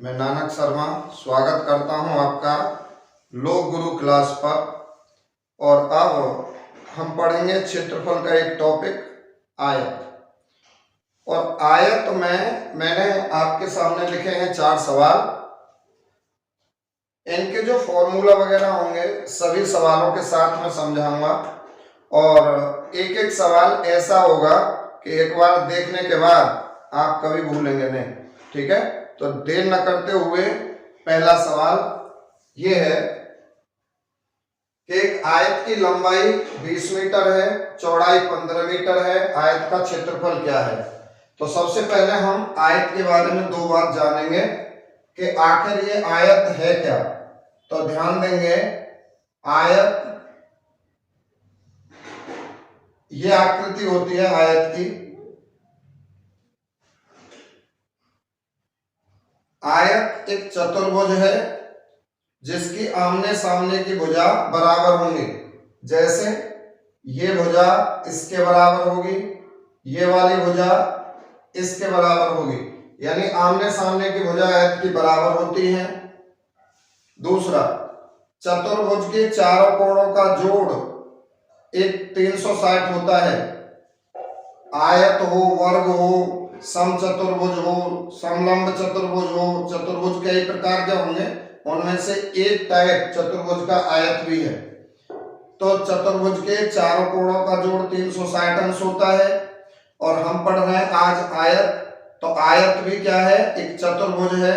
मैं नानक शर्मा स्वागत करता हूं आपका लोक गुरु क्लास पर। और अब हम पढ़ेंगे क्षेत्रफल का एक टॉपिक आयत। और आयत में मैंने आपके सामने लिखे हैं 4 सवाल। इनके जो फॉर्मूला वगैरह होंगे सभी सवालों के साथ मैं समझाऊंगा। और एक एक सवाल ऐसा होगा कि एक बार देखने के बाद आप कभी भूलेंगे नहीं। ठीक है, तो देर न करते हुए पहला सवाल ये है कि एक आयत की लंबाई 20 मीटर है, चौड़ाई 15 मीटर है, आयत का क्षेत्रफल क्या है। तो सबसे पहले हम आयत के बारे में 2 बात जानेंगे कि आखिर ये आयत है क्या। तो ध्यान देंगे, आयत ये आकृति होती है आयत की। आयत एक चतुर्भुज है जिसकी आमने सामने की भुजा बराबर होंगी। जैसे ये भुजा इसके बराबर होगी, ये वाली भुजा इसके बराबर होगी, यानी आमने सामने की भुजा आयत की बराबर होती है। दूसरा, चतुर्भुज के चारों कोणों का जोड़ एक 360 होता है। आयत हो, वर्ग हो, समचतुर्भुज हो, समलंब चतुर्भुज हो, चतुर्भुज कई प्रकार के होंगे, उनमें से एक टाइप चतुर्भुज का आयत भी है। तो चतुर्भुज के चारों कोणों का जोड़ 360 अंश होता है। और हम पढ़ रहे हैं आज आयत। तो आयत भी क्या है? एक चतुर्भुज है।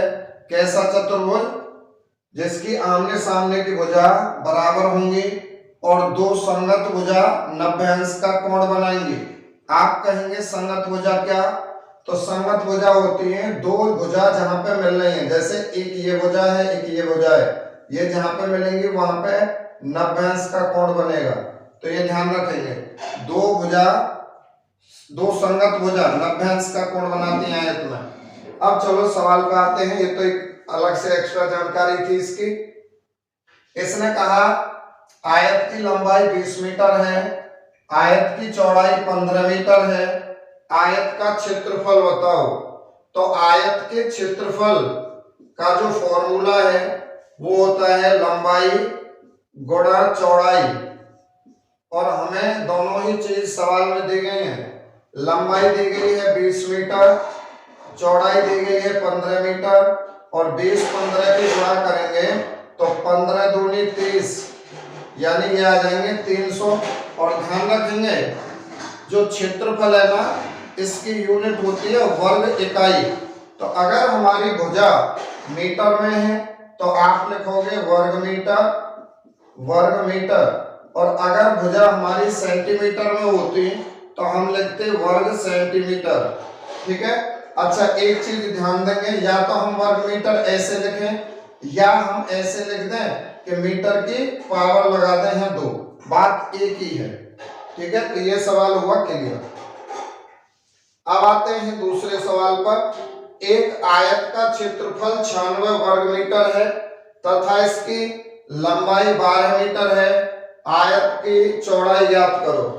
कैसा चतुर्भुज? जिसकी आमने सामने की भुजा बराबर होंगी और 2 संगत भुजा 90 अंश का कोण बनाएंगी। आप कहेंगे संगत भुजा क्या? तो संगत भुजा होती है 2 भुजा जहां पे मिल रही है। जैसे एक ये भुजा है, एक ये भुजा है, ये जहां पे मिलेंगी वहां पे 90 अंश का कोण बनेगा। तो ये ध्यान रखेंगे, 2 भुजा, 2 संगत भुजा 90 अंश का कोण बनाती है आयत में। अब चलो सवाल पे आते हैं। ये तो एक अलग से एक्स्ट्रा जानकारी थी इसकी। इसने कहा आयत की लंबाई 20 मीटर है, आयत की चौड़ाई 15 मीटर है, आयत का क्षेत्रफल बताओ। तो आयत के क्षेत्रफल का जो फॉर्मूला है वो होता है लंबाई गुणा चौड़ाई। और हमें दोनों ही चीज सवाल में दी गई है। लंबाई दी गई है 20 मीटर, चौड़ाई दी गई है 15 मीटर, और 20 15 की गुणा करेंगे तो 15 दूनी 30, यानी ये आ जाएंगे 300। और ध्यान रखेंगे जो क्षेत्रफल है ना, इसकी यूनिट होती है वर्ग इकाई। तो अगर हमारी भुजा मीटर में है तो आप लिखोगे वर्ग मीटर, वर्ग मीटर। और अगर भुजा हमारी सेंटीमीटर में होती तो हम लिखते वर्ग सेंटीमीटर। ठीक है। अच्छा, एक चीज ध्यान देंगे, या तो हम वर्ग मीटर ऐसे लिखें या हम ऐसे लिख दें कि मीटर की पावर लगा दें हैं 2, बात एक ही है। ठीक है, तो ये सवाल हुआ क्लियर। अब आते हैं दूसरे सवाल पर। एक आयत का क्षेत्रफल 96 वर्ग मीटर है तथा इसकी लंबाई 12 मीटर है। आयत की चौड़ाई ज्ञात करो।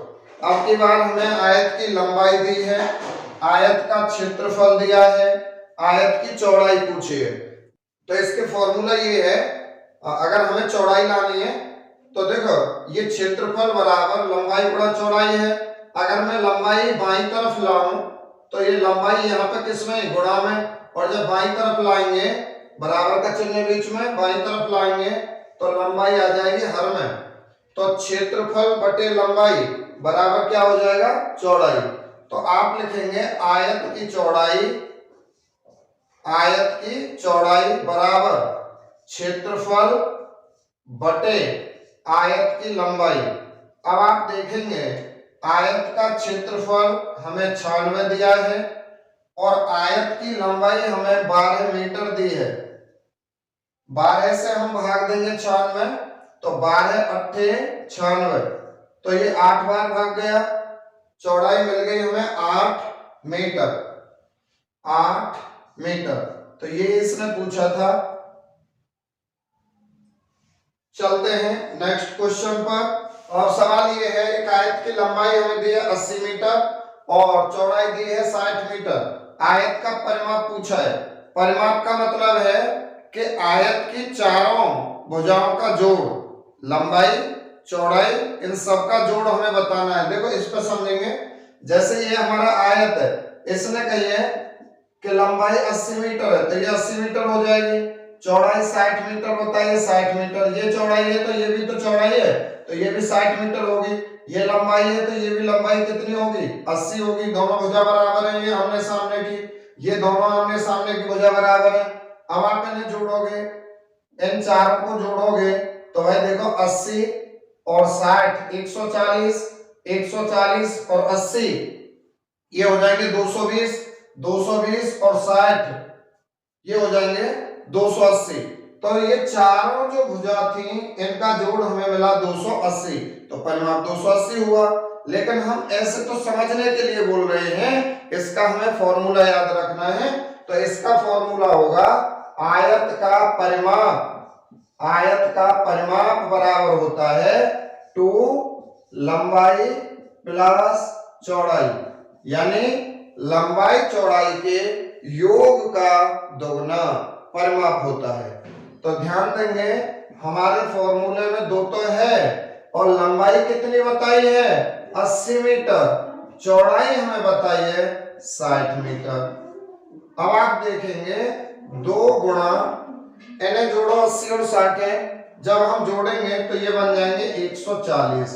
अब की बार हमें आयत की लंबाई दी है, आयत का क्षेत्रफल दिया है, आयत की चौड़ाई पूछी है। तो इसके फॉर्मूला ये है, अगर हमें चौड़ाई लानी है तो देखो ये क्षेत्रफल बराबर लंबाई गुणा चौड़ाई है। अगर मैं लंबाई बाईं तरफ लाऊं तो ये लंबाई यहाँ पे किसमें? गुणा में। और जब बाईं तरफ लाएंगे, बराबर का चिन्ह बीच में, बाईं तरफ लाएंगे तो लंबाई आ जाएगी हर में। तो क्षेत्रफल बटे लंबाई बराबर क्या हो जाएगा? चौड़ाई। तो आप लिखेंगे आयत की चौड़ाई, आयत की चौड़ाई बराबर क्षेत्रफल बटे आयत की लंबाई। अब आप देखेंगे आयत का क्षेत्रफल हमें 96 दिया है और आयत की लंबाई हमें 12 मीटर दी है। 12 से हम भाग देंगे 96, तो 12 अट्ठे 96, तो ये 8 बार भाग गया। चौड़ाई मिल गई हमें 8 मीटर, 8 मीटर। तो ये इसने पूछा था। चलते हैं नेक्स्ट क्वेश्चन पर। और सवाल ये है, एक आयत की लंबाई हमें दी है 80 मीटर और चौड़ाई दी है 60 मीटर। आयत का परिमाप पूछा है। परिमाप का मतलब है कि आयत की चारों भुजाओं का जोड़, लंबाई चौड़ाई इन सब का जोड़ हमें बताना है। देखो इस पर समझेंगे, जैसे ये हमारा आयत है, इसने कही है कि लंबाई 80 मीटर है तो ये 80 मीटर हो जाएगी, चौड़ाई 60 मीटर बताइए 60 मीटर, ये चौड़ाई है तो ये भी तो चौड़ाई है तो ये भी 60 मीटर होगी, ये लंबाई है तो ये भी लंबाई कितनी होगी 80 होगी। दोनों भुजा बराबर है, ये आमने सामने की, ये दोनों आमने सामने की भुजा बराबर है। अब आप इन्हें जोड़ोगे, इन चारों को जोड़ोगे तो भाई देखो 80 और 60 140, 140 और 80 ये हो जाएंगे 220, 220 और 60 ये हो जाएंगे 280। तो ये चारों जो भुजा थी इनका जोड़ हमें मिला 280, तो परिमाप 280 हुआ। लेकिन हम ऐसे तो समझने के लिए बोल रहे हैं, इसका हमें फॉर्मूला याद रखना है। तो इसका फॉर्मूला होगा आयत का परिमाप, आयत का परिमाप बराबर होता है 2 लंबाई प्लस चौड़ाई, यानी लंबाई चौड़ाई के योग का दोगुना परिमाप होता है। तो ध्यान देंगे हमारे फॉर्मूले में 2 तो है और लंबाई कितनी बताई है 80 मीटर, चौड़ाई हमें बताई है 60 मीटर। अब आप देखेंगे 2 गुणा, इन्हें जोड़ो 80 और 60 है, जब हम जोड़ेंगे तो ये बन जाएंगे 140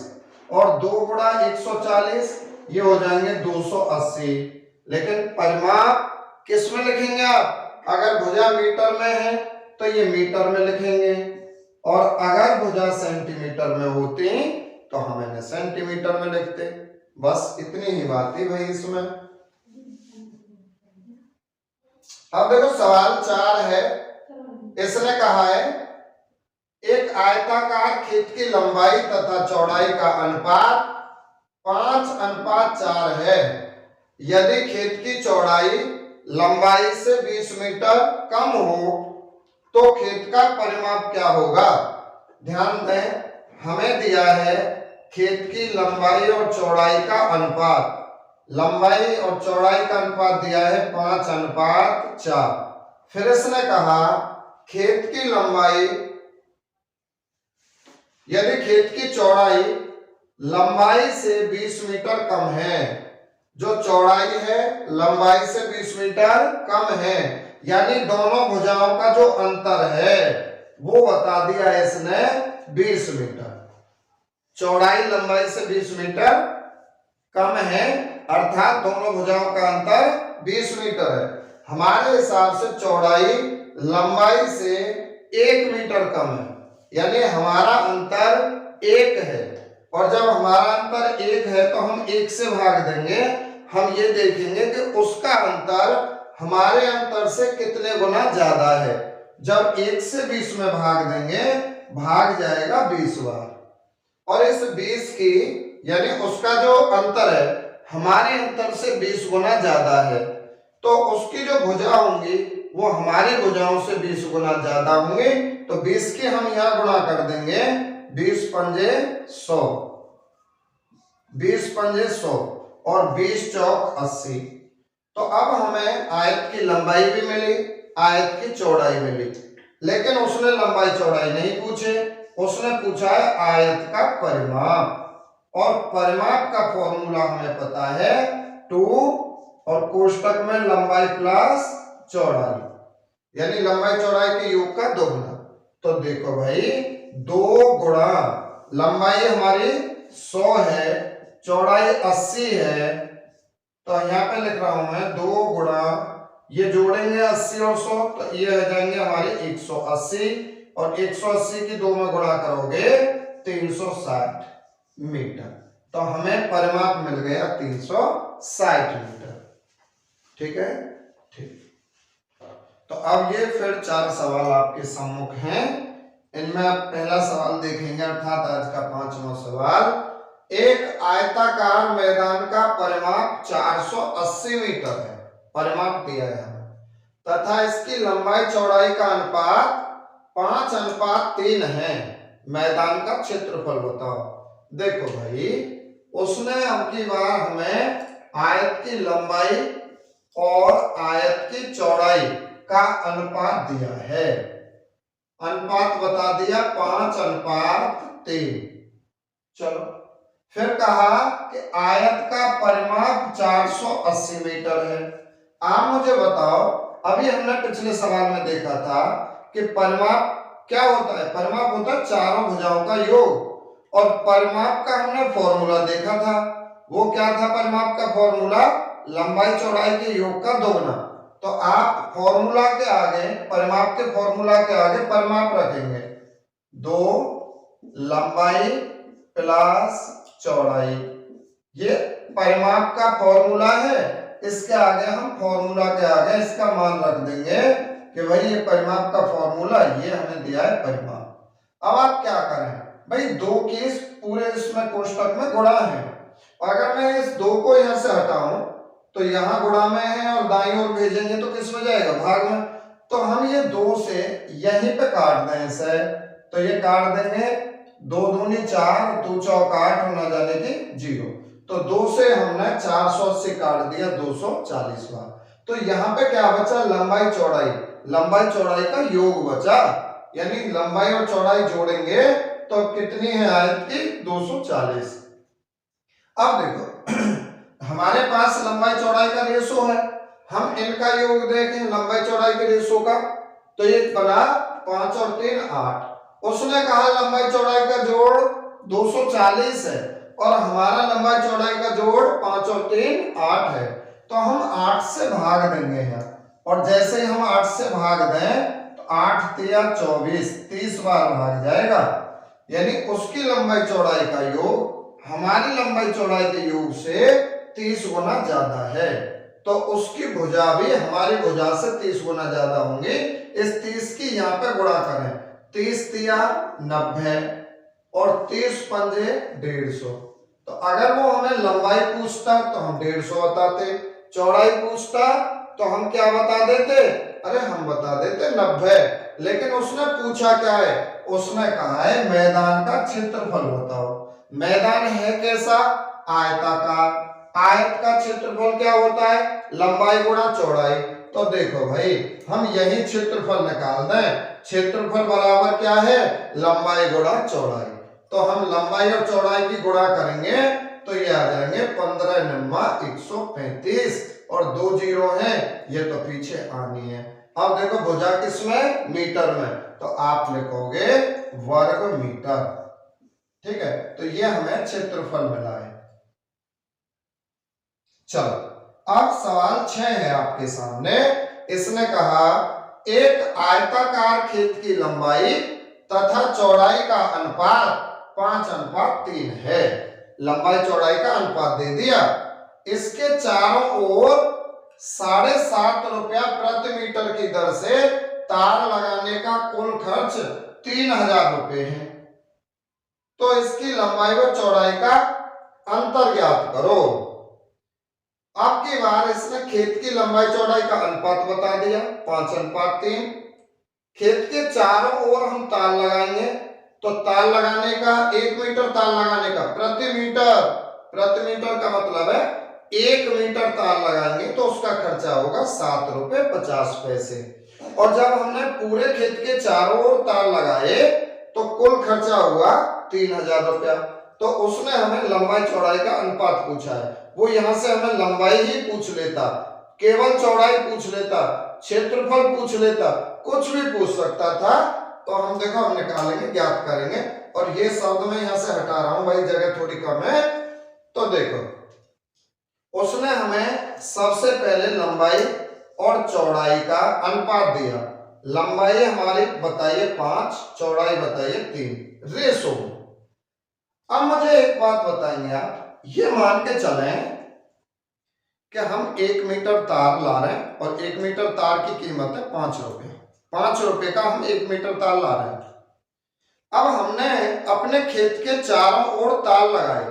और 2 गुणा 140 ये हो जाएंगे 280। लेकिन परिमाप किस में लिखेंगे आप, अगर भुजा मीटर में है तो ये मीटर में लिखेंगे और अगर भुजा सेंटीमीटर में होती तो हम इन्हें सेंटीमीटर में लिखते। बस इतनी ही बात थी भाई इसमें। अब देखो सवाल 4 है, इसने कहा है एक आयताकार खेत की लंबाई तथा चौड़ाई का अनुपात 5:4 है। यदि खेत की चौड़ाई लंबाई से 20 मीटर कम हो तो खेत का परिमाप क्या होगा। ध्यान दें, हमें दिया है खेत की लंबाई और चौड़ाई का अनुपात, लंबाई और चौड़ाई का अनुपात दिया है 5:4। फिर इसने कहा खेत की लंबाई, यदि खेत की चौड़ाई लंबाई से 20 मीटर कम है, जो चौड़ाई है लंबाई से 20 मीटर कम है, यानी दोनों भुजाओं का जो अंतर है वो बता दिया इसने 20 मीटर। चौड़ाई लंबाई से 20 मीटर कम है अर्थात दोनों भुजाओं का अंतर 20 मीटर है। हमारे हिसाब से चौड़ाई लंबाई से 1 मीटर कम है, यानी हमारा अंतर 1 है और जब हमारा अंतर 1 है तो हम 1 से भाग देंगे। हम ये देखेंगे कि उसका अंतर हमारे अंतर से कितने गुना ज्यादा है। जब 1 से 20 में भाग देंगे भाग जाएगा 20 बार, और इस 20 की यानी उसका जो अंतर है हमारे अंतर से 20 गुना ज्यादा है, तो उसकी जो भुजा होंगी वो हमारी भुजाओं से 20 गुना ज्यादा होंगी। तो 20 की हम यहां गुणा कर देंगे, 20 पंजे 100, 20 पंजे 100 और 20 चौक 80। तो अब हमें आयत की लंबाई भी मिली, आयत की चौड़ाई मिली, लेकिन उसने लंबाई चौड़ाई नहीं पूछे, उसने पूछा है आयत का परिमाप। और परिमाप का फॉर्मूला हमें पता है 2 और कोष्टक में लंबाई प्लस चौड़ाई, यानी लंबाई चौड़ाई के योग का दोगुना। तो देखो भाई 2 गुणा लंबाई हमारी 100 है, चौड़ाई 80 है, तो यहाँ पे लिख रहा हूं मैं 2 गुणा, ये जोड़ेंगे 80 और 100 तो ये हो जाएंगे हमारे 180 और 180 की 2 में गुणा करोगे 360 मीटर। तो हमें परिमाप मिल गया 360 मीटर। ठीक है, ठीक। तो अब ये फिर 4 सवाल आपके सम्मुख हैं, इनमें आप पहला सवाल देखेंगे अर्थात आज का 5वां सवाल। एक आयताकार मैदान का परिमाप 480 मीटर है, परिमाप दिया है हमें, तथा इसकी लंबाई चौड़ाई का अनुपात 5:3 है। मैदान का क्षेत्रफल बताओ। देखो भाई उसने अब की बार हमें आयत की लंबाई और आयत की चौड़ाई का अनुपात दिया है। अनुपात बता दिया 5:3। चलो फिर कहा कि आयत का परिमाप 480 मीटर है। आप मुझे बताओ, अभी हमने पिछले सवाल में देखा था कि परिमाप क्या होता है? परिमाप होता है चारों भुजाओं का योग, और परिमाप का हमने फॉर्मूला देखा था। वो क्या था परिमाप का फॉर्मूला? लंबाई चौड़ाई के योग का दोगुना। तो आप फॉर्मूला के आगे, परिमाप के फॉर्मूला के आगे परिमाप रखेंगे, 2 लंबाई प्लस चौड़ाई। ये परिमाप का फॉर्मूला है। इसके आगे हम फॉर्मूला के आगे इसका मान रख देंगे कि भाई ये परिमाप का फॉर्मूला, ये हमें दिया है परिमाप। अब आप क्या करें भाई, 2 की पूरे इसमें कोष्टक में गुणा है। अगर मैं इस 2 को यहां से हटाऊं तो यहां गुणा में है और दाईं ओर भेजेंगे तो किस में जाएगा? भाग में। तो हम ये 2 से यहीं पे काट दें इसे, तो ये काट देंगे, 2 दूनी 4, 2 चौक 8, होना जाने की 0। तो 2 से हमने 480 काट दिया 240 बार। तो यहाँ पे क्या बचा? लंबाई चौड़ाई। लंबाई चौड़ाई का योग बचा, यानी लंबाई और चौड़ाई जोड़ेंगे तो कितनी है आयत की? 240। अब देखो हमारे पास लंबाई चौड़ाई का रेशो है, हम इनका योग देखें लंबाई चौड़ाई के रेशो का, तो ये बना 5 और 3 8। उसने कहा लंबाई चौड़ाई का जोड़ 240 है और हमारा लंबाई चौड़ाई का जोड़ 5 और 3 8 है। तो हम 8 से भाग देंगे यहाँ, और जैसे ही हम 8 से भाग दें तो 8 तिया 24, 30 बार भाग जाएगा। यानी उसकी लंबाई चौड़ाई का योग हमारी लंबाई चौड़ाई के योग से 30 गुना ज्यादा है। तो उसकी भुजा भी हमारी भुजा से 30 गुना ज्यादा होंगी। इस 30 की यहाँ पे गुणा करें, 30 तिया 90 और 30 पंजे 150। तो अगर वो हमें लंबाई पूछता तो हम 150 बताते, चौड़ाई पूछता तो हम क्या बता देते? अरे हम बता देते 90। लेकिन उसने पूछा क्या है? उसने कहा है मैदान का क्षेत्रफल बताओ। मैदान है कैसा? आयताकार। आयत का क्षेत्रफल क्या होता है? लंबाई गुणा चौड़ाई। तो देखो भाई, हम यही क्षेत्रफल निकाल दें। क्षेत्रफल बराबर क्या है? लंबाई गुणा चौड़ाई। तो हम लंबाई और चौड़ाई की गुणा करेंगे तो ये आ जाएंगे 15 9 135, और 2 जीरो हैं, ये तो पीछे आनी है। अब देखो भुजा किसमें? मीटर में, तो आप लिखोगे वर्ग मीटर। ठीक है, तो ये हमें क्षेत्रफल मिला है। चलो अब सवाल 6 है आपके सामने। इसने कहा एक आयताकार खेत की लंबाई तथा चौड़ाई का अनुपात 5:3 है। लंबाई चौड़ाई का अनुपात दे दिया। इसके चारों ओर 7.5 रुपया प्रति मीटर की दर से तार लगाने का कुल खर्च 3000 रुपये है। तो इसकी लंबाई व चौड़ाई का अंतर ज्ञात करो। अब की बार इसने खेत की लंबाई चौड़ाई का अनुपात बता दिया 5:3। खेत के चारों ओर हम तार लगाएंगे, तो तार लगाने का 1 मीटर तार लगाने का प्रति मीटर का मतलब है 1 मीटर तार लगाएंगे तो उसका खर्चा होगा 7 रुपये 50 पैसे। और जब हमने पूरे खेत के चारों ओर तार लगाए तो कुल खर्चा हुआ 3000 रुपया। तो उसने हमें लंबाई चौड़ाई का अनुपात पूछा है। वो यहां से हमें लंबाई ही पूछ लेता, केवल चौड़ाई पूछ लेता, क्षेत्रफल पूछ लेता, कुछ भी पूछ सकता था। तो हम देखो हम निकालेंगे, ज्ञात करेंगे। और ये शब्द मैं यहां से हटा रहा हूं भाई, जगह थोड़ी कम है। तो देखो उसने हमें सबसे पहले लंबाई और चौड़ाई का अनुपात दिया। लंबाई हमारी बताइए 5, चौड़ाई बताइए 3, रेशो। अब मुझे एक बात बताएंगे आप, ये मान के चलें कि हम 1 मीटर तार ला रहे हैं और 1 मीटर तार की कीमत है 5 रुपये। 5 रुपये का हम 1 मीटर तार ला रहे हैं। अब हमने अपने खेत के चारों ओर तार लगाए,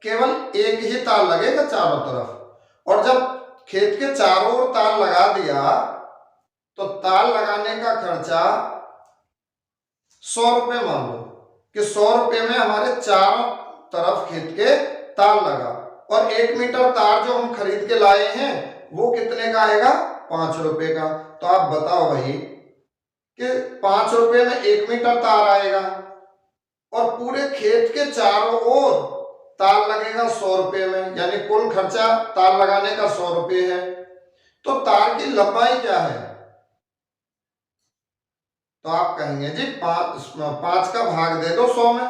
केवल एक ही तार लगेगा चारों तरफ। और जब खेत के चारों ओर तार लगा दिया तो तार लगाने का खर्चा 100 रुपये मान लो कि 100 रुपये में हमारे चारों तरफ खेत के तार लगा। और 1 मीटर तार जो हम खरीद के लाए हैं वो कितने का आएगा? 5 रुपए का। तो आप बताओ भाई कि 5 रुपए में 1 मीटर तार आएगा और पूरे खेत के चारों ओर तार लगेगा 100 रुपए में, यानी कुल खर्चा तार लगाने का 100 रुपए है। तो तार की लंबाई क्या है? तो आप कहेंगे जी 5 का भाग दे दो 100 में।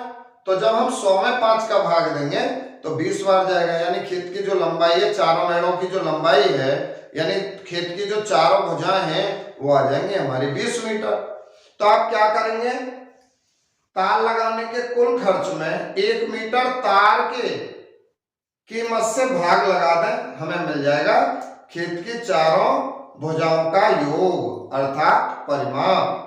तो जब हम 100 में 5 का भाग देंगे तो 20 बार जाएगा, यानी खेत की जो लंबाई है, चारों मेड़ों की जो लंबाई है, यानी खेत की जो चारों भुजाएं हैं वो आ जाएंगे हमारी 20 मीटर। तो आप क्या करेंगे, तार लगाने के कुल खर्च में 1 मीटर तार के कीमत से भाग लगा दें, हमें मिल जाएगा खेत की चारों भुजाओं का योग अर्थात परिमाप।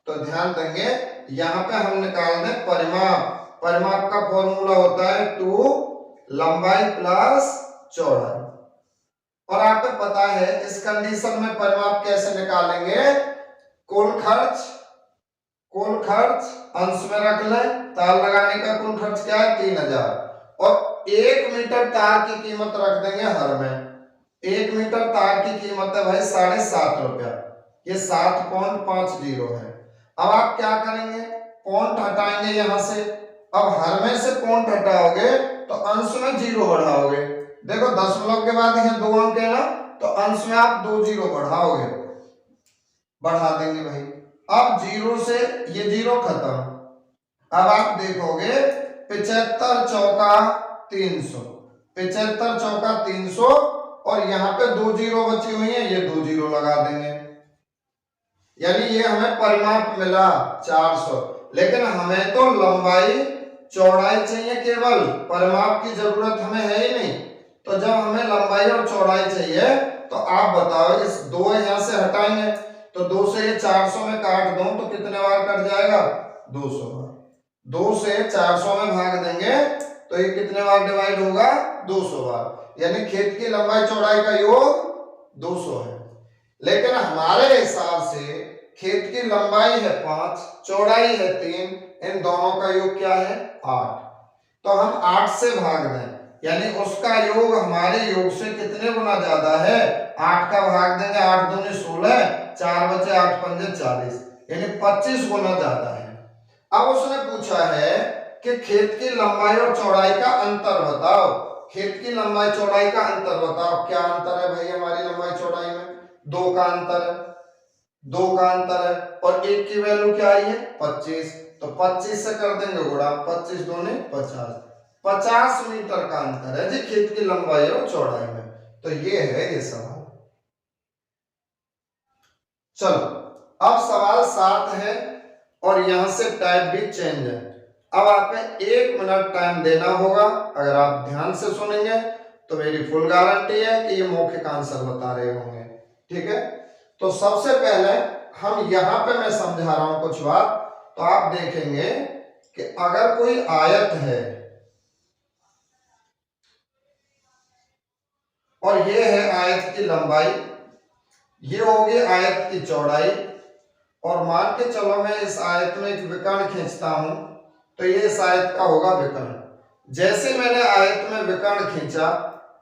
तो ध्यान देंगे यहां पे हम निकाल दें परिमाप। परिमाप का फॉर्मूला होता है 2 लंबाई प्लस चौड़ाई। और आपको पता है इस कंडीशन में परिमाप कैसे निकालेंगे, कुल खर्च अंश में रख लें। तार लगाने का कुल खर्च क्या है 3000 और 1 मीटर तार की कीमत रख देंगे हर में। 1 मीटर तार की कीमत है भाई 7.5 रुपया, ये 7.50 है। अब आप क्या करेंगे, पॉइंट हटाएंगे यहां से। अब हर में से पॉइंट हटाओगे तो अंश में 0 बढ़ाओगे। देखो दशमलव के बाद यहाँ 2 अंक है ना, तो अंश में आप 2 0 बढ़ाओगे, बढ़ा देंगे भाई। अब 0 से ये 0 खत्म। अब आप देखोगे 75 चौका 300, 75 चौका 300 और यहाँ पे 2 0 बची हुई है, ये 2 0 लगा देंगे, यानी ये हमें परिमाप मिला 400। लेकिन हमें तो लंबाई चौड़ाई चाहिए, केवल परिमाप की जरूरत हमें है ही नहीं। तो जब हमें लंबाई और चौड़ाई चाहिए तो आप बताओ, इस 2 यहां से हटाएंगे तो 2 से ये 400 में काट दूं तो कितने बार कट जाएगा, 200 बार। 2 से 400 में भाग देंगे तो ये कितने बार डिवाइड होगा, 200 बार। यानी खेत की लंबाई चौड़ाई का योग 200 है। लेकिन हमारे हिसाब से खेत की लंबाई है 5, चौड़ाई है 3, इन दोनों का योग क्या है 8। तो हम 8 से भाग दें, यानी उसका योग हमारे योग से कितने गुना ज्यादा है, 8 का भाग देंगे, 8 दूनी 16, 4 बचे 8 पंजे 40, यानी 25 गुना ज्यादा है। अब उसने पूछा है कि खेत की लंबाई और चौड़ाई का अंतर बताओ। खेत की लंबाई चौड़ाई का अंतर बताओ, क्या अंतर है भाई हमारी लंबाई चौड़ाई में, 2 का अंतर है, 2 का अंतर है और 1 की वैल्यू क्या आई है 25, तो 25 से कर देंगे गुणा, 25 दूनी 50, 50 मीटर का अंतर है जी खेत की लंबाई और चौड़ाई में। तो ये है ये सवाल। चलो अब सवाल 7 है और यहां से टाइप भी चेंज है। अब आपको 1 मिनट टाइम देना होगा, अगर आप ध्यान से सुनेंगे तो मेरी फुल गारंटी है कि ये मौखिक आंसर बता रहे होंगे, ठीक है। तो सबसे पहले हम यहां पे मैं समझा रहा हूं कुछ बात, तो आप देखेंगे कि अगर कोई आयत है और ये है आयत की लंबाई, ये होगी आयत की चौड़ाई, और मान के चलो मैं इस आयत में एक विकर्ण खींचता हूं तो ये इस आयत का होगा विकर्ण। जैसे मैंने आयत में विकर्ण खींचा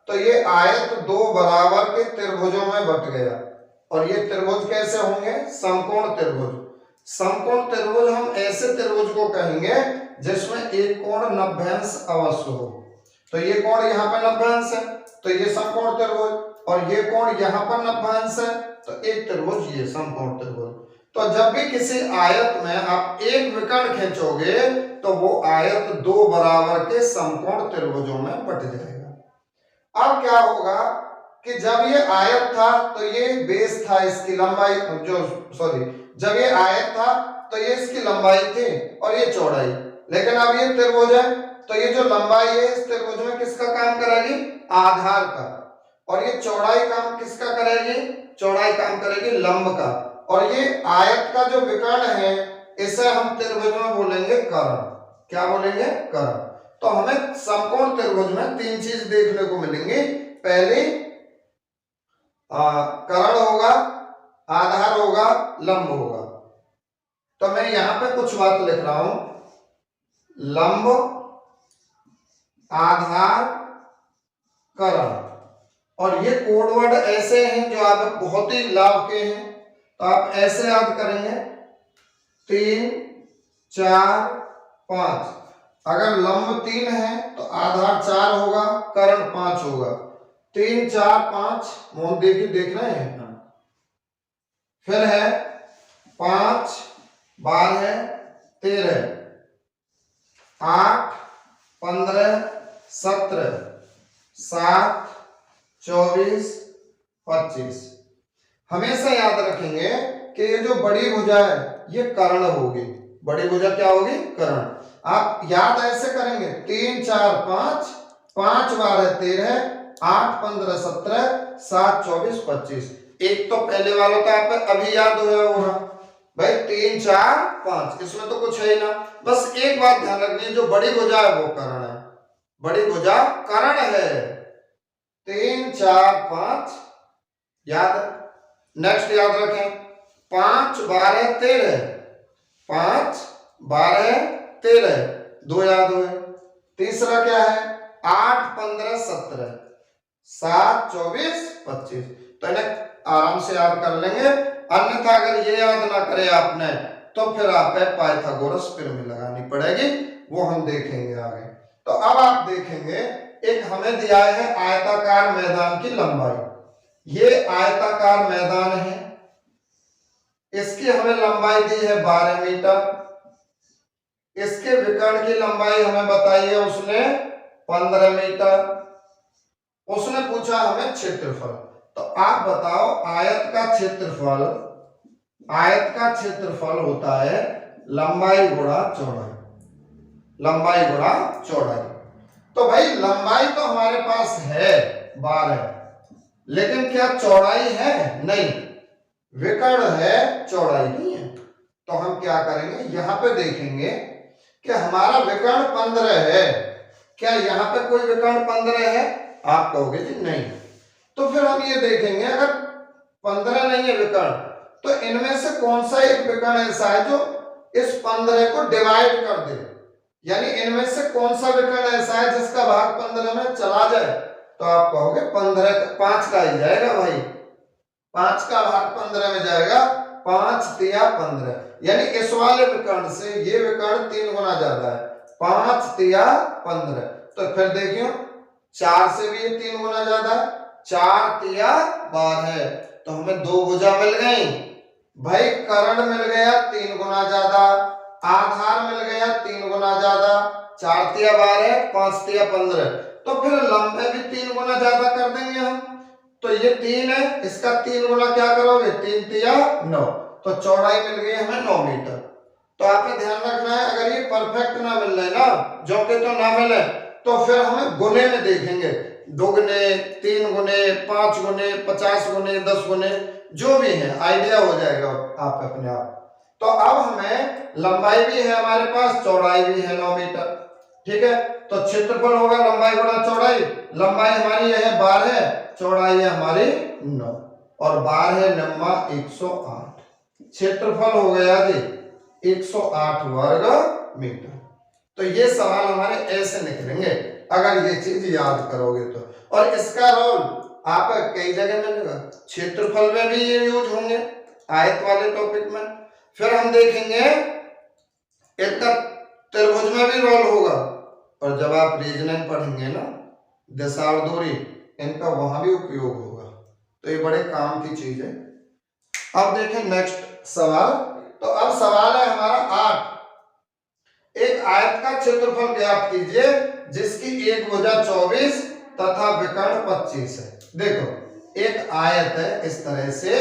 तो ये आयत 2 बराबर के त्रिभुजों में बट गया, और ये त्रिभुज कैसे होंगे, समकोण त्रिभुज। समकोण त्रिभुज हम ऐसे त्रिभुज को कहेंगे जिसमें एक कोण 90 अंश अवश्य हो। तो ये कोण यहाँ पे 90 अंश है तो ये समकोण त्रिभुज, और ये कोण यहाँ पर 90 अंश है तो एक त्रिभुज ये समकोण त्रिभुज। तो जब भी किसी आयत में आप एक विकर्ण खींचोगे तो वो आयत 2 बराबर के समकोण त्रिभुजों में बट जाएगा। अब क्या होगा कि जब ये आयत था तो ये बेस था, इसकी लंबाई जब ये आयत था तो ये इसकी लंबाई थी और ये चौड़ाई, लेकिन अब ये त्रिभुज है तो ये जो लंबाई है इस त्रिभुज में किसका काम करेगी, आधार का, और ये चौड़ाई काम किसका करेगी, चौड़ाई काम करेगी लंब का। और ये आयत का जो विकर्ण है इसे हम त्रिभुज में बोलेंगे कर्ण। क्या बोलेंगे, कर्ण। तो हमें समकोण त्रिभुज में 3 चीज देखने को मिलेंगी। पहली कर्ण होगा, आधार होगा, लंब होगा। तो मैं यहां पे कुछ बात लिख रहा हूं, लंब, आधार, कर्ण। और ये कोड वर्ड ऐसे हैं जो आप बहुत ही लाभ के हैं, तो आप ऐसे याद करेंगे 3 4 5। अगर लंब 3 है तो आधार 4 होगा, कर्ण 5 होगा। 3 4 5 मोहन देखिए, देख रहे हैं। फिर है 5 12 13 8 15 17 7 24 25। हमेशा याद रखेंगे कि ये जो बड़ी भुजा है ये कर्ण होगी। बड़ी भुजा क्या होगी? कर्ण। आप याद ऐसे करेंगे 3 4 5 5 12 13 8 15 17 7 24 25। एक तो पहले वाला तो आप अभी याद होगा भाई, 3 4 5, इसमें तो कुछ है ही ना। बस एक बात ध्यान रखनी है, जो बड़ी भुजा है वो कर्ण है, बड़ी भुजा कर्ण है। 3 4 5 याद है। नेक्स्ट याद रखें 5 12 13, 5 12 13 दो याद हुए। तीसरा क्या है 8 15 17 7 24 25। तो इन्हें आराम से याद कर लेंगे, अन्यथा अगर ये याद ना करे आपने तो फिर आप पाइथागोरस पिरामिड लगानी पड़ेगी, वो हम देखेंगे आगे। तो अब आप देखेंगे एक हमें दिया है आयताकार मैदान की लंबाई। ये आयताकार मैदान है, इसकी हमें लंबाई दी है 12 मीटर। इसके विकर्ण की लंबाई हमें बताई है उसने 15 मीटर। उसने पूछा हमें क्षेत्रफल। तो आप बताओ आयत का क्षेत्रफल, आयत का क्षेत्रफल होता है लंबाई गुणा चौड़ाई, लंबाई गुणा चौड़ाई। तो भाई लंबाई तो हमारे पास है 12, लेकिन क्या चौड़ाई है? नहीं, विकर्ण है, चौड़ाई नहीं है। तो हम क्या करेंगे, यहां पे देखेंगे कि हमारा विकर्ण 15 है। क्या यहां पे कोई विकर्ण 15 है? आप कहोगे जी नहीं। तो फिर हम ये देखेंगे अगर 15 नहीं है विकर्ण, तो इनमें से कौन सा एक विकर्ण ऐसा है जो इस 15 को डिवाइड कर दे, यानी इनमें से कौन सा विकर्ण ऐसा है जिसका भाग 15 में चला जाए। तो आप कहोगे 15 5 का ही जाएगा भाई, 5 का भाग 15 में जाएगा, 5 तिया 15, यानी इस वाले विकर्ण से ये विकर्ण 3 गुना ज्यादा है, 5 तिया 15। तो फिर देखियो 4 से भी ये 3 गुना ज्यादा है, 4 तिया 12। तो हमें दो भुजा मिल गई भाई, कर्ण मिल गया 3 गुना ज्यादा, आधार मिल गया 3 गुना ज्यादा, 4 तिया 12 5 तिया 15। तो फिर लंबे भी 3 गुना ज्यादा कर देंगे हम। तो ये 3 है, इसका 3 गुना क्या करोगे, 3 तिया 9। तो चौड़ाई मिल गई हमें 9 मीटर। तो आपने ध्यान रखना है, अगर ये परफेक्ट ना मिल रहे ना, जो कि तो ना मिले, तो फिर हमें गुने में देखेंगे, 2 गुने 3 गुने 5 गुने 50 गुने 10 गुने, जो भी है आइडिया हो जाएगा आप अपने आप। तो अब हमें लंबाई भी है हमारे पास, चौड़ाई भी है 9 मीटर। ठीक है, तो क्षेत्रफल होगा लंबाई गुणा चौड़ाई। लंबाई हमारी यह है 12, चौड़ाई है हमारी 9, और 12 नम्मा 108। क्षेत्रफल हो गया जी 108 वर्ग मीटर। तो ये सवाल हमारे ऐसे निकलेंगे अगर ये चीज याद करोगे तो। और इसका रोल आप कई जगह मिलेगा, क्षेत्रफल में भी ये यूज होंगे आयत वाले टॉपिक में। फिर हम देखेंगे इसका त्रिभुज में भी रोल होगा, और जब आप रीजनिंग पढ़ेंगे ना, दिशा और दूरी, इनका वहां भी उपयोग होगा। तो ये बड़े काम की चीज है। अब देखें नेक्स्ट सवाल। तो अब सवाल है हमारा 8। एक आयत का क्षेत्रफल ज्ञात कीजिए जिसकी एक भुजा 24 तथा विकर्ण 25 है। देखो एक आयत है इस तरह से,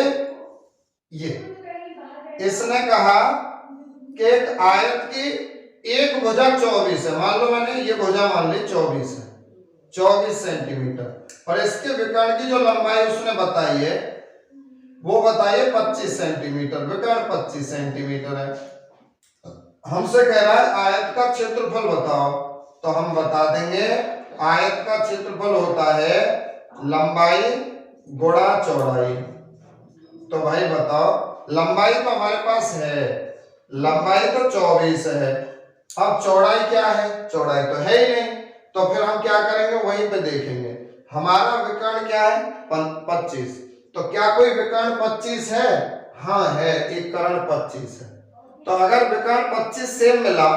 ये इसने कहा कि एक आयत की एक भुजा 24 है, मान लो मैंने ये भुजा मान ली 24 है, 24 सेंटीमीटर, और इसके विकर्ण की जो लंबाई उसने बताई है वो बताइए 25 सेंटीमीटर, विकर्ण 25 सेंटीमीटर है। हमसे कह रहा है आयत का क्षेत्रफल बताओ, तो हम बता देंगे आयत का क्षेत्रफल होता है लंबाई गुणा चौड़ाई। तो भाई बताओ, लंबाई तो हमारे पास है, लंबाई तो 24 है, अब चौड़ाई क्या है, चौड़ाई तो है ही नहीं। तो फिर हम क्या करेंगे, वहीं पे देखेंगे। हमारा विकर्ण क्या है 25। तो क्या कोई विकर्ण 25 है? हाँ है, एक कर्ण 25 है। तो अगर विकर्ण 25 सेम मिला,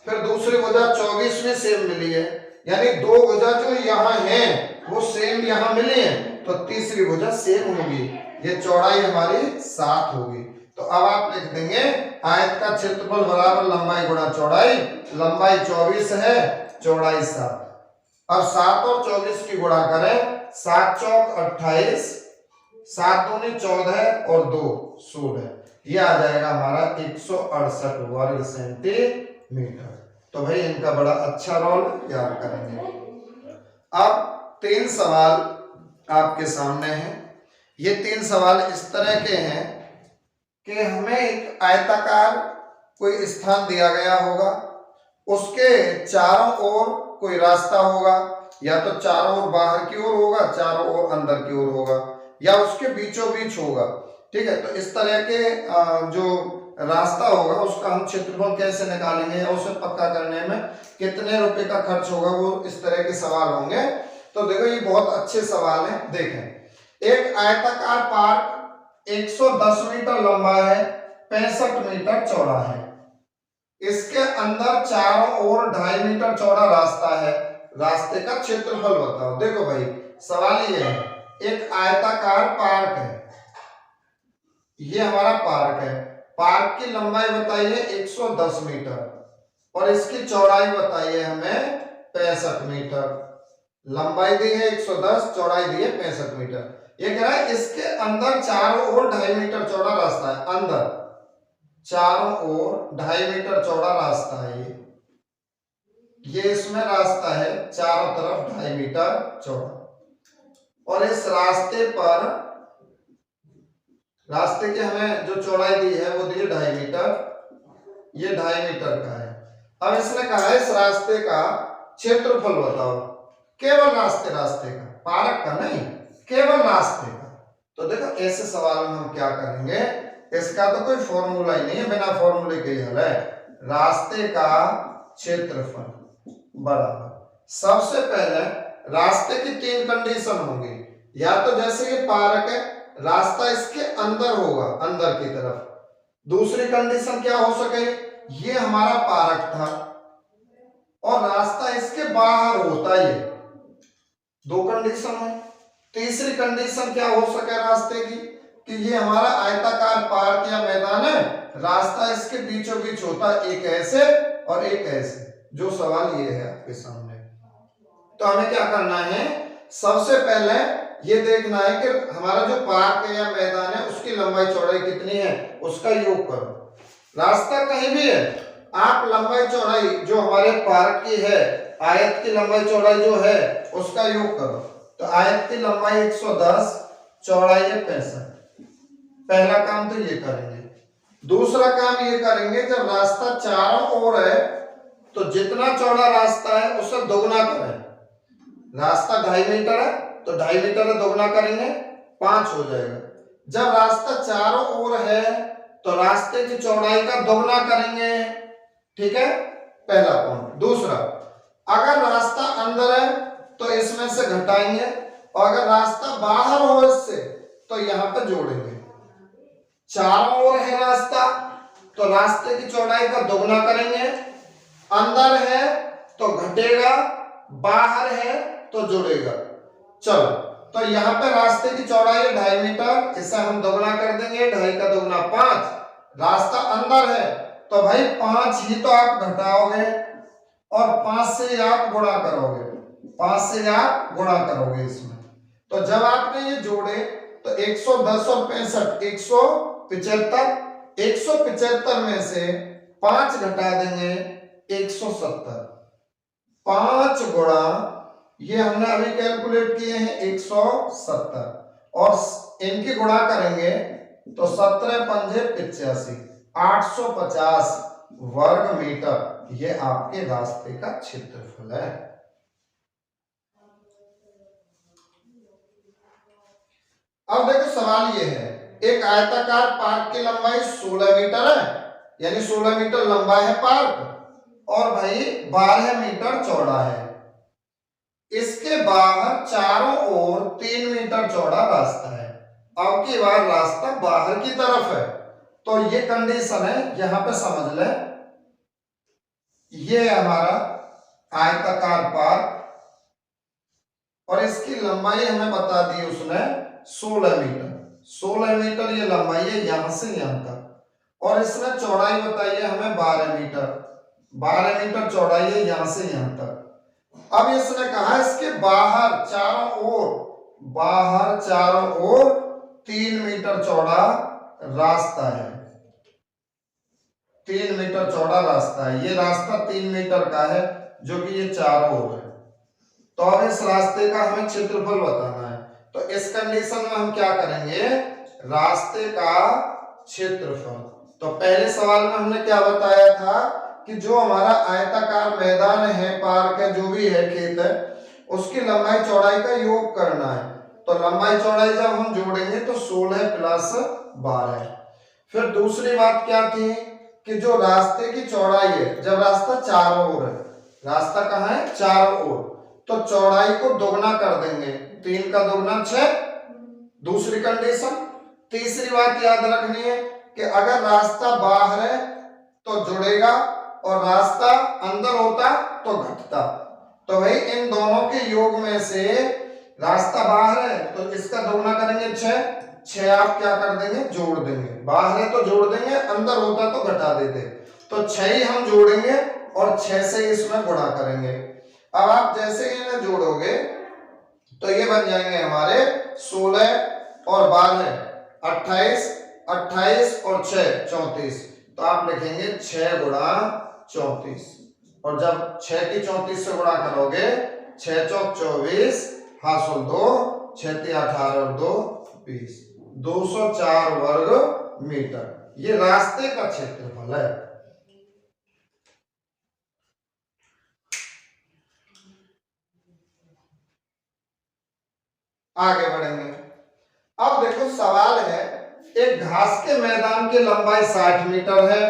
फिर दूसरी भुजा 24 में सेम मिली है, यानी दो भुजा जो यहाँ है वो सेम यहाँ मिली है, तो तीसरी भुजा सेम होगी। ये चौड़ाई हमारी 7 होगी। तो अब आप लिख देंगे आयत का क्षेत्रफल बराबर लंबाई गुणा चौड़ाई। लंबाई 24 है, चौड़ाई 7। अब 7 और 24 की गुणा करें, 7 चौक 28, 7 दूनी 14 और 2 16। ये आ जाएगा हमारा 168 वर्ग सेंटीमीटर। तो भाई इनका बड़ा अच्छा रोल याद करेंगे। अब 3 सवाल आपके सामने हैं। ये 3 सवाल इस तरह के हैं कि हमें एक आयताकार कोई स्थान दिया गया होगा, उसके चारों ओर कोई रास्ता होगा, या तो चारों ओर बाहर की ओर होगा, चारों ओर अंदर की ओर होगा, या उसके बीचों बीच होगा। ठीक है, तो इस तरह के जो रास्ता होगा उसका हम क्षेत्रफल कैसे निकालेंगे, या उसे पक्का करने में कितने रुपए का खर्च होगा, वो इस तरह के सवाल होंगे। तो देखो ये बहुत अच्छे सवाल हैं। देखें, एक आयताकार पार्क 110 मीटर लंबा है, 65 मीटर चौड़ा है। इसके अंदर चारों ओर 2.5 मीटर चौड़ा रास्ता है। रास्ते का क्षेत्रफल बताओ। देखो भाई सवाल ये है, एक आयताकार पार्क है, ये हमारा पार्क है। पार्क की लंबाई बताइए 110 मीटर और इसकी चौड़ाई बताइए हमें 65 मीटर। लंबाई दी है 110, चौड़ाई दी है 65 मीटर। ये कह रहा है इसके अंदर चारों ओर 2.5 मीटर चौड़ा रास्ता है। अंदर चारों ओर 2.5 मीटर चौड़ा रास्ता है। ये इसमें रास्ता है, चारों तरफ 2.5 मीटर चौड़ा, और इस रास्ते पर, रास्ते की हमें जो चौड़ाई दी है वो दी है 2.5 मीटर, ये 2.5 मीटर का है। अब इसने कहा है इस रास्ते का क्षेत्रफल बताओ, केवल रास्ते का, पार्क का नहीं, केवल रास्ते का। तो देखो ऐसे सवाल में हम क्या करेंगे, इसका तो कोई फॉर्मूला ही नहीं है, बिना फॉर्मूले के ही हल है। रास्ते का क्षेत्रफल बराबर, सबसे पहले रास्ते की 3 कंडीशन होंगी, या तो जैसे ये पार्क है रास्ता इसके अंदर होगा, अंदर की तरफ। दूसरी कंडीशन क्या हो सके, ये हमारा पार्क था और रास्ता इसके बाहर होता, ये 2 कंडीशन है। तीसरी कंडीशन क्या हो सके रास्ते की, कि ये हमारा आयताकार पार्क या मैदान है, रास्ता इसके बीचों बीच होता, एक ऐसे और एक ऐसे। जो सवाल ये है आपके सामने, तो हमें क्या करना है, सबसे पहले ये देखना है कि हमारा जो पार्क है या मैदान है उसकी लंबाई चौड़ाई कितनी है, उसका योग करो। रास्ता कहीं भी है, आप लंबाई चौड़ाई जो हमारे पार्क की है, आयत की लंबाई चौड़ाई जो है उसका योग करो। तो आयत की लंबाई 110, चौड़ाई है 65। पहला काम तो ये करेंगे। दूसरा काम ये करेंगे, जब रास्ता चारों ओर है तो जितना चौड़ा रास्ता है उससे दोगुना करें। रास्ता 2.5 मीटर है तो 2.5 मीटर है, दोगुना करेंगे 5 हो जाएगा। जब रास्ता चारों ओर है तो रास्ते की चौड़ाई का दोगुना करेंगे। ठीक है, पहला पॉइंट। दूसरा, अगर रास्ता अंदर है तो इसमें से घटाएंगे, और अगर रास्ता बाहर हो इससे तो यहां पर जोड़ेंगे। चारों ओर है रास्ता तो रास्ते की चौड़ाई का दोगुना करेंगे, अंदर है तो घटेगा, बाहर है तो जुड़ेगा। चलो, तो यहाँ पे रास्ते की चौड़ाई है 2.5 मीटर, इसे हम दोगुना कर देंगे, 2.5 का दोगुना 5। रास्ता अंदर है तो भाई 5 ही तो आप घटाओगे और 5 से आप गुणा करोगे, 5 से आप गुणा करोगे इसमें। तो जब आपने ये जोड़े तो 110 और 65 175, 175 में से 5 घटा देंगे 170। 5 गुणा, ये हमने अभी कैलकुलेट किए हैं 170, और इनकी गुणा करेंगे तो 17 पंजे 85, 850 वर्ग मीटर ये आपके रास्ते का क्षेत्रफल है। अब देखो सवाल ये है, एक आयताकार पार्क की लंबाई 16 मीटर है, यानी 16 मीटर लंबा है पार्क, और भाई 12 मीटर चौड़ा है। इसके बाहर चारों ओर 3 मीटर चौड़ा रास्ता है। अब की बार रास्ता बाहर की तरफ है, तो ये कंडीशन है, यहां पे समझ ले। ये हमारा आयताकार पार्क और इसकी लंबाई हमें बता दी उसने 16 मीटर। 16 मीटर ये लंबाई है यहां से यहां तक, और इसने चौड़ाई बताई है हमें 12 मीटर। 12 मीटर चौड़ाई है यहां से यहां तक। अब इसने कहा इसके बाहर चारों ओर 3 मीटर चौड़ा रास्ता है। 3 मीटर चौड़ा रास्ता है। ये रास्ता 3 मीटर का है, जो कि ये चारों ओर है। तो अब इस रास्ते का हमें क्षेत्रफल बताना है। तो इस कंडीशन में हम क्या करेंगे, रास्ते का क्षेत्रफल। तो पहले सवाल में हमने क्या बताया था कि जो हमारा आयताकार मैदान है, पार्क है, जो भी है, खेत है, उसकी लंबाई चौड़ाई का योग करना है। तो लंबाई चौड़ाई जब हम जोड़ेंगे तो 16 प्लस 12। फिर दूसरी बात क्या थी कि जो रास्ते की चौड़ाई है, जब रास्ता चारों ओर है, रास्ता कहाँ है, चारों ओर, तो चौड़ाई को दोगुना कर देंगे। 3 का दोगुना 6। दूसरी कंडीशन। तीसरी बात याद रखनी है कि अगर रास्ता बाहर है तो जुड़ेगा और रास्ता अंदर होता तो घटता। तो भाई इन दोनों के योग में से रास्ता बाहर है तो इसका दोगुना करेंगे 6 आप क्या कर देंगे, जोड़ देंगे। बाहर है तो जोड़ देंगे, अंदर होता तो घटा देते। तो 6 ही हम जोड़ेंगे और 6 से इसमें गुणा करेंगे। अब आप जैसे इन्हें जोड़ोगे तो ये बन जाएंगे हमारे 16 और 12 28, 28 और 6 34। तो आप लिखेंगे 6 गुणा 34। और जब 6 की 34 से गुणा करोगे, 6 चौक 24, हासुल 2, 6 × 18 और 2 20, 204 वर्ग मीटर। ये रास्ते का क्षेत्रफल है। आगे बढ़ेंगे। अब देखो सवाल है, एक घास के मैदान की लंबाई 60 मीटर है,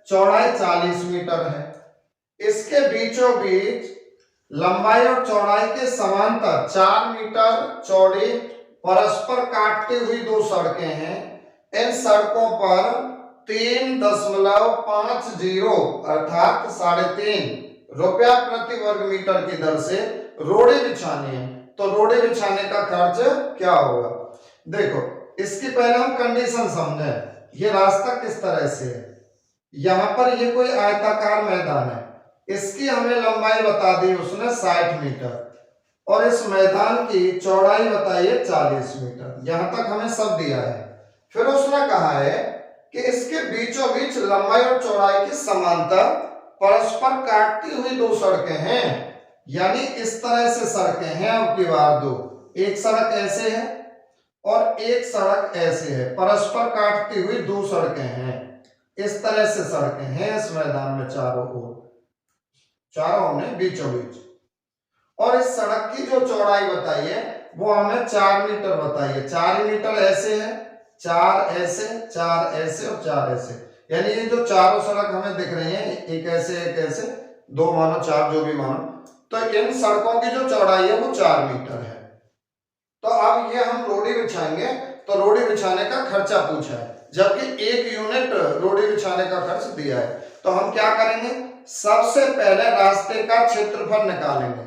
चौड़ाई 40 मीटर है। इसके बीचों बीच लंबाई और चौड़ाई के समांतर 4 मीटर चौड़ी परस्पर काटती हुई 2 सड़कें हैं। इन सड़कों पर 3.50 अर्थात 3.5 रुपया प्रति वर्ग मीटर की दर से रोड़े बिछानी है। तो रोड़े बिछाने का खर्च क्या होगा, देखो इसकी पहले हम कंडीशन समझें। ये रास्ता किस तरह से है, यहां पर ये कोई आयताकार मैदान है, इसकी हमें लंबाई बता दी उसने 60 मीटर और इस मैदान की चौड़ाई बताई है 40 मीटर। यहां तक हमें सब दिया है। फिर उसने कहा है कि इसके बीचों बीच लंबाई और चौड़ाई के समांतर परस्पर काटती हुई 2 सड़कें हैं, यानी इस तरह से सड़कें हैं। अब की बार 2, एक सड़क ऐसे है और एक सड़क ऐसे है, परस्पर काटती हुई 2 सड़कें हैं। इस तरह से सड़कें हैं इस मैदान में चारों ओर, चारों ने बीचों बीच। और इस सड़क की जो चौड़ाई बताई है वो हमें 4 मीटर बताई है। 4 मीटर ऐसे है, 4 ऐसे, 4 ऐसे और 4 ऐसे, यानी ये जो चारों सड़क हमें दिख रही हैं, एक ऐसे एक ऐसे, 2 मानो 4 जो भी मानो, तो इन सड़कों की जो चौड़ाई है वो 4 मीटर है। तो अब ये हम रोड़ी बिछाएंगे, तो रोड़ी बिछाने का खर्चा पूछा है, जबकि 1 यूनिट रोड़ी बिछाने का खर्च दिया है। तो हम क्या करेंगे, सबसे पहले रास्ते का क्षेत्रफल निकालेंगे।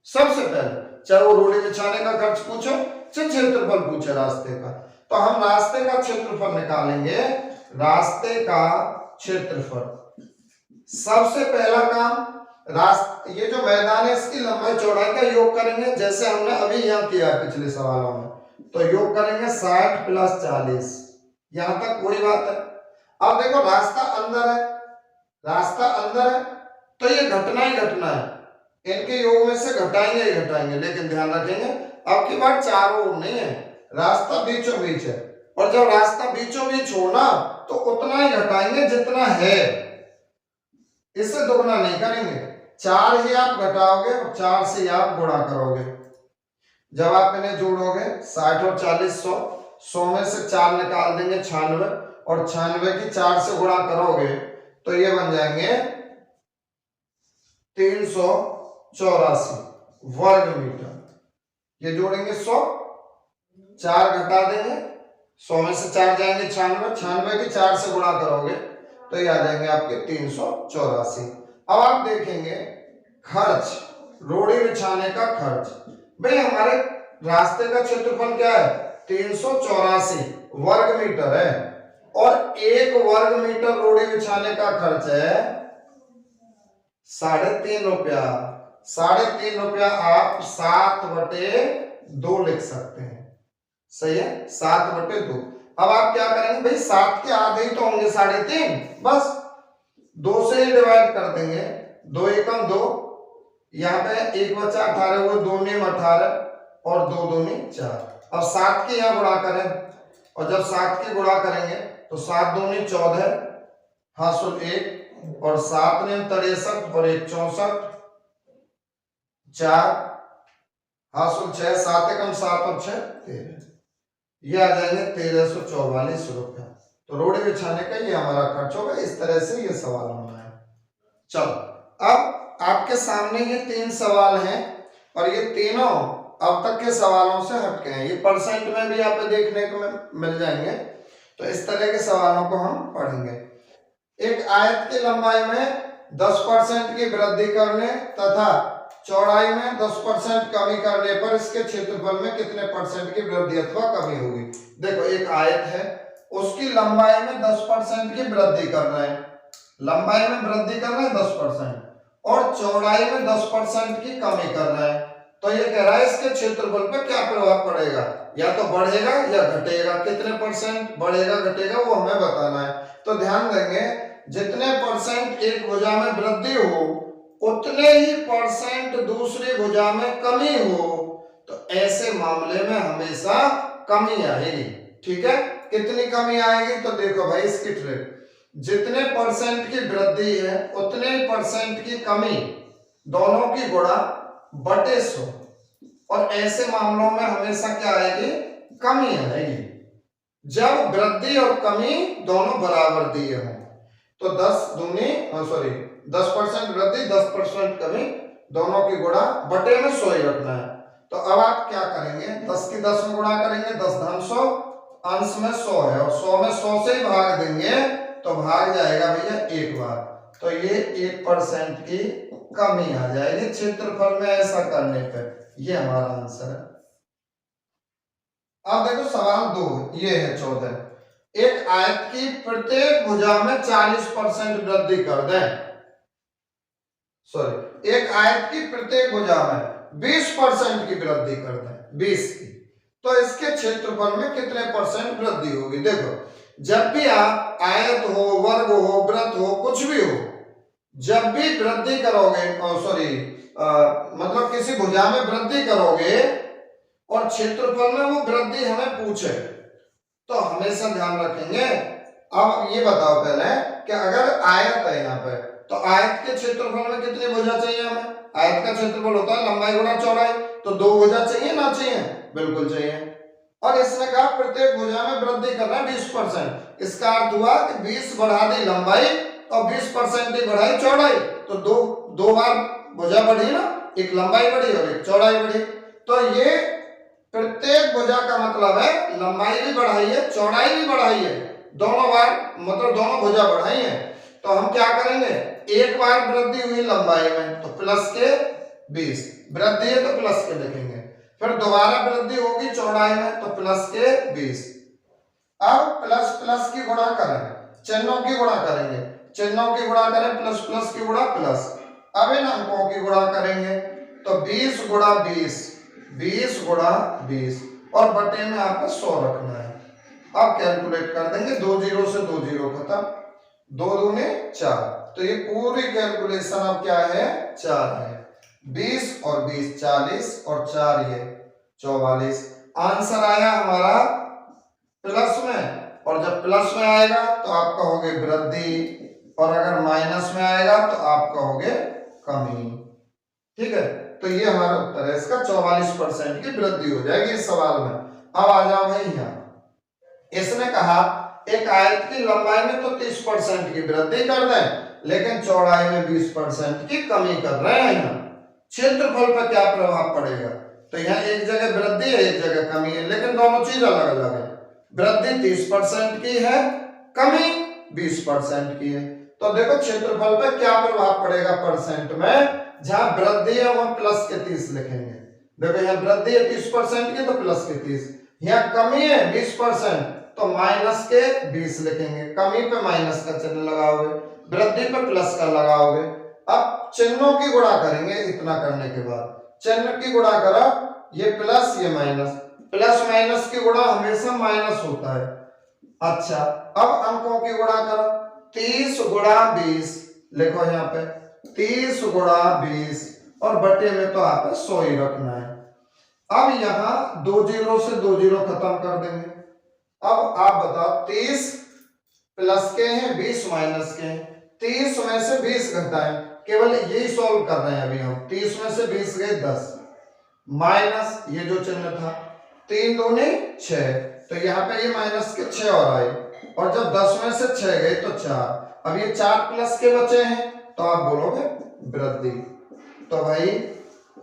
सबसे पहले, चाहे वो रोड़ी बिछाने का खर्च पूछे चाहे क्षेत्रफल पूछे रास्ते का, तो हम रास्ते का क्षेत्रफल निकालेंगे। रास्ते का क्षेत्रफल, सबसे पहला काम, ये जो मैदान है इसकी लंबाई चौड़ाई का योग करेंगे, जैसे हमने अभी यहाँ किया है पिछले सवालों में। तो योग करेंगे 60 + 40, यहां तक कोई बात है। अब देखो रास्ता अंदर है, रास्ता अंदर है तो ये घटना ही घटना है, इनके योग में से घटाएंगे ही घटाएंगे। लेकिन ध्यान रखेंगे अब की बार चारों ओर नहीं है, रास्ता बीचों बीच है, और जब रास्ता बीचों बीच हो ना तो उतना ही घटाएंगे जितना है, इससे दोगुना नहीं करेंगे। 4 ही आप घटाओगे और 4 से आप गुणा करोगे। जब आप इन्हें जोड़ोगे 60 और 40 100 में से 4 निकाल देंगे 96, और 96 की 4 से गुणा करोगे तो ये बन जाएंगे 384। वर्ग मीटर। ये जोड़ेंगे 100, 4 घटा देंगे, 100 में से 4 जाएंगे 96, 96 की 4 से गुणा करोगे तो ये आ जाएंगे आपके 384। अब आप देखेंगे खर्च, रोड़ी बिछाने का खर्च। भाई हमारे रास्ते का क्षेत्रफल क्या है, 384 वर्ग मीटर है, और 1 वर्ग मीटर रोड़ी बिछाने का खर्च है 3.5 रुपया। 3.5 रुपया आप 7/2 लिख सकते हैं, सही है, 7/2। अब आप क्या करेंगे भाई, 7 के आधे ही तो होंगे 3.5, बस 2 से ही डिवाइड कर देंगे, 2 एकम 2, यहाँ पे 1 बचा 18 हुए, 2 नीम 18 और 2 दूनी 4। अब 7 के यहाँ गुणा करें, और जब 7 के गुणा करेंगे तो 7 दूनी 14, हासुल 1 और 7 नीम 63 और 1 64, 4 हासुल 6, 7 एकम 7 और 6 13, ये आ जाएंगे 1344 रुपया। तो रोड़ी बिछाने का ये हमारा खर्च होगा। इस तरह से ये सवाल होना है। चलो अब आपके सामने ये 3 सवाल हैं, और ये तीनों अब तक के सवालों से हटके हैं। ये परसेंट में भी आप देखने को मिल जाएंगे। तो इस तरह के सवालों को हम पढ़ेंगे। एक आयत की लंबाई में 10% की वृद्धि करने तथा चौड़ाई में 10% कमी करने पर इसके क्षेत्रफल में कितने परसेंट की वृद्धि अथवा कमी होगी। देखो एक आयत है, उसकी लंबाई में 10% की वृद्धि कर रहे हैं, लंबाई में वृद्धि कर रहे हैं 10%, और चौड़ाई में 10% की कमी कर रहे हैं। तो ये कह रहा है इसके क्षेत्रफल पर क्या प्रभाव पड़ेगा, या तो बढ़ेगा या घटेगा, कितने परसेंट बढ़ेगा घटेगा वो हमें बताना है। तो ध्यान देंगे जितने परसेंट एक भुजा में वृद्धि हो उतने ही परसेंट दूसरी भुजा में कमी हो, तो ऐसे मामले में हमेशा कमी आएगी। ठीक है, कितनी कमी आएगी, तो देखो भाई इसकी ट्रिक, जितने परसेंट की वृद्धि है उतने ही परसेंट की कमी, दोनों की गुणा बटे 100, और ऐसे मामलों में हमेशा क्या आएगी, कमी आएगी। जब वृद्धि और कमी दोनों बराबर दिए हों, तो 10% वृद्धि 10% कमी, दोनों की गुणा बटे में 100 ही रखना है। तो अब आप क्या करेंगे, 10 की 10 में गुणा करेंगे, 10 धन 100, अंश में 100 है, और 100 में 100 से ही भाग देंगे तो भाग जाएगा भैया एक बार, तो ये 1% की कमी आ जाएगी क्षेत्रफल में ऐसा करने पर। ये हमारा आंसर है। अब देखो सवाल 2, ये है 14, एक आयत की प्रत्येक भुजा में 40% वृद्धि कर दें, सॉरी एक आयत की प्रत्येक भुजा में 20% की वृद्धि कर दें, 20 की, तो इसके क्षेत्रफल में कितने परसेंट वृद्धि होगी। देखो जब भी आप आयत हो, वर्ग हो, वृत्त हो, कुछ भी हो, जब भी वृद्धि करोगे, मतलब किसी भुजा में वृद्धि करोगे और क्षेत्रफल में वो वृद्धि हमें पूछे, तो हमेशा ध्यान रखेंगे। अब ये बताओ पहले कि अगर आयत है यहाँ पे, तो आयत के क्षेत्रफल में कितनी भुजा चाहिए हमें, आयत का क्षेत्रफल होता है लंबाई गुणा चौड़ाई, तो 2 भुजा चाहिए ना चाहिए, बिल्कुल चाहिए। और इसने कहा प्रत्येक भुजा में वृद्धि करना है 20%, इसका अर्थ हुआ कि 20 बढ़ा दी लंबाई और 20% ही बढ़ाई चौड़ाई, तो दो बार भुजा बढ़ी ना, एक लंबाई बढ़ी और एक चौड़ाई बढ़ी। तो ये प्रत्येक भुजा का मतलब है लंबाई भी बढ़ाई है, चौड़ाई भी बढ़ाई है, दोनों बार मतलब दोनों भुजा बढ़ाई है। तो हम क्या करेंगे, एक बार वृद्धि हुई लंबाई में तो प्लस के 20, वृद्धि है तो प्लस के लिखेंगे, फिर दोबारा वृद्धि होगी चौड़ाई में तो प्लस के 20। अब प्लस प्लस की गुणा करें, चिन्हों की गुणा करेंगे, चिन्हों की गुणा करें, प्लस प्लस की गुणा प्लस, अब इन अंकों की गुणा करेंगे तो 20 गुणा 20, 20 गुणा 20, और बटे में आपको 100 रखना है। अब कैलकुलेट कर देंगे, 2 0 से 2 0 खत्म, 2 दूने 4, तो ये पूरी कैलकुलेशन अब क्या है, 4 है, 20 और 20 40 और 4 ये 44। आंसर आया हमारा प्लस में, और जब प्लस में आएगा तो आप कहोगे वृद्धि, और अगर माइनस में आएगा तो आप कहोगे कमी। ठीक है, तो ये हमारा उत्तर है इसका, 44% की वृद्धि हो जाएगी इस सवाल में। अब आ जाओ भाई यहाँ, इसने कहा एक आयत की लंबाई में तो 30% की वृद्धि कर दें, लेकिन चौड़ाई में 20% की कमी कर रहे हैं यहाँ। क्षेत्रफल पर क्या प्रभाव पड़ेगा? तो यहाँ एक जगह वृद्धि है, एक जगह कमी है, लेकिन दोनों चीज अलग अलग है। वृद्धि 30% की है, कमी 20% की है। तो देखो क्षेत्रफल पर क्या प्रभाव पड़ेगा परसेंट में, जहां वृद्धि है वहां प्लस के 30 लिखेंगे। देखो यहाँ वृद्धि है 30% की तो प्लस के 30, यहाँ कमी है 20% तो माइनस के 20 लिखेंगे। कमी पे माइनस का चिन्ह लगाओगे, वृद्धि पे प्लस का लगाओगे। अब चिन्हों की गुणा करेंगे। इतना करने के बाद चिन्ह की गुणा करा, ये प्लस ये माइनस, प्लस माइनस की गुणा हमेशा माइनस होता है। अच्छा, अब अंकों की गुणा करो। 30 गुणा 20 लिखो यहाँ पे, 30 गुणा 20 और बटे में तो आप 100 ही रखना है। अब यहाँ 2 जीरो से 2 जीरो खत्म कर देंगे। अब आप बताओ 30 प्लस के हैं, 20 माइनस के हैं। 30 में से 20 घटाएं, केवल यही सॉल्व कर रहे हैं अभी हम। 30 में से 20 गए 10, माइनस ये जो चिन्ह था 3 दूनी 6, तो यहाँ पे ये माइनस के 6 और आए, और जब 10 में से 6 गए तो 4। अब ये 4 प्लस के बचे हैं तो आप बोलोगे वृद्धि। तो भाई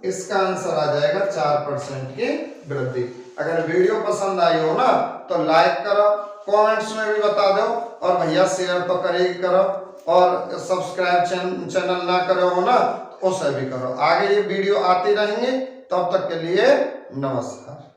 इसका आंसर आ जाएगा 4% की वृद्धि। अगर वीडियो पसंद आई हो ना तो लाइक करो, कमेंट्स में भी बता दो, और भैया शेयर तो करे ही करो, और सब्सक्राइब चैनल ना करे हो ना तो उसे भी करो। आगे ये वीडियो आती रहेंगे, तब तक के लिए नमस्कार।